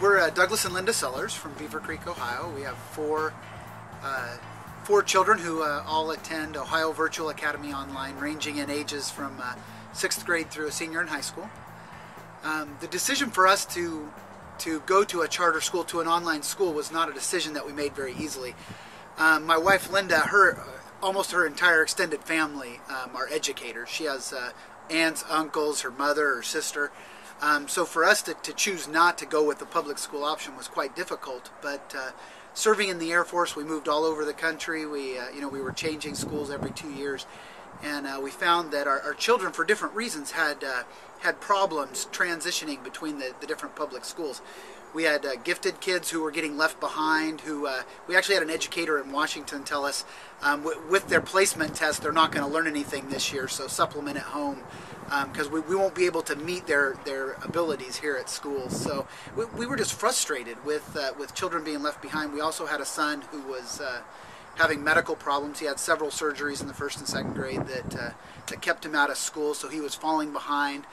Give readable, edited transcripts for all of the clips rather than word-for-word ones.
We're Douglas and Linda Sellers from Beaver Creek, Ohio. We have four children who all attend Ohio Virtual Academy online, ranging in ages from 6th grade through a senior in high school. The decision for us to go to a charter school, to an online school, was not a decision that we made very easily. My wife Linda, almost her entire extended family are educators. She has aunts, uncles, her mother, her sister. So for us to choose not to go with the public school option was quite difficult. But serving in the Air Force, we moved all over the country. We were changing schools every 2 years, and we found that our children, for different reasons, had problems transitioning between the different public schools. We had gifted kids who were getting left behind, who we actually had an educator in Washington tell us with their placement test they're not going to learn anything this year, so supplement at home because we won't be able to meet their abilities here at school. So we were just frustrated with children being left behind. We also had a son who was having medical problems. He had several surgeries in the 1st and 2nd grade that kept him out of school, so he was falling behind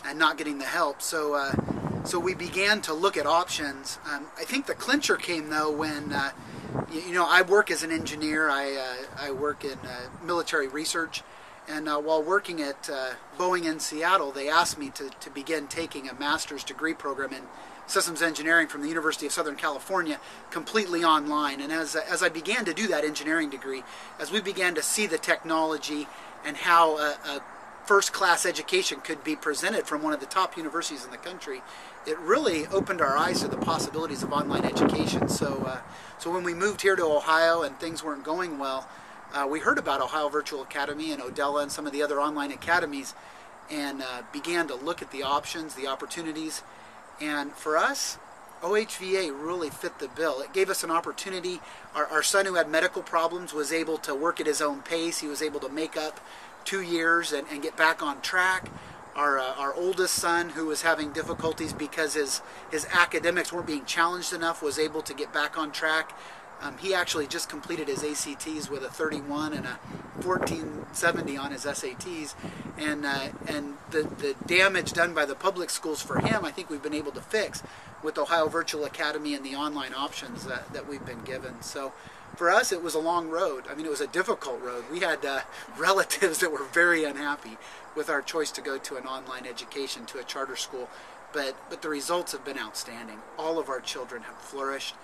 and not getting the help. So we began to look at options. I think the clincher came though when, I work as an engineer. I work in military research, and while working at Boeing in Seattle, they asked me to begin taking a master's degree program in systems engineering from the University of Southern California, completely online. And as I began to do that engineering degree, as we began to see the technology and how a first-class education could be presented from one of the top universities in the country, it really opened our eyes to the possibilities of online education. So when we moved here to Ohio and things weren't going well, we heard about Ohio Virtual Academy and Odella and some of the other online academies, and began to look at the options, the opportunities. And for us, OHVA really fit the bill. It gave us an opportunity. Our son, who had medical problems, was able to work at his own pace. He was able to make up 2 years and get back on track. Our oldest son, who was having difficulties because his academics weren't being challenged enough, was able to get back on track. He actually just completed his ACTs with a 31 and a 1470 on his SATs, and the damage done by the public schools for him, I think we've been able to fix with Ohio Virtual Academy and the online options that we've been given. So for us, it was a long road. I mean, it was a difficult road. We had relatives that were very unhappy with our choice to go to an online education, to a charter school, but the results have been outstanding. All of our children have flourished.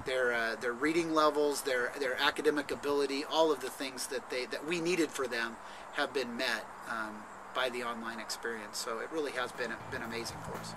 Their reading levels, their academic ability, all of the things that we needed for them have been met by the online experience. So it really has been amazing for us.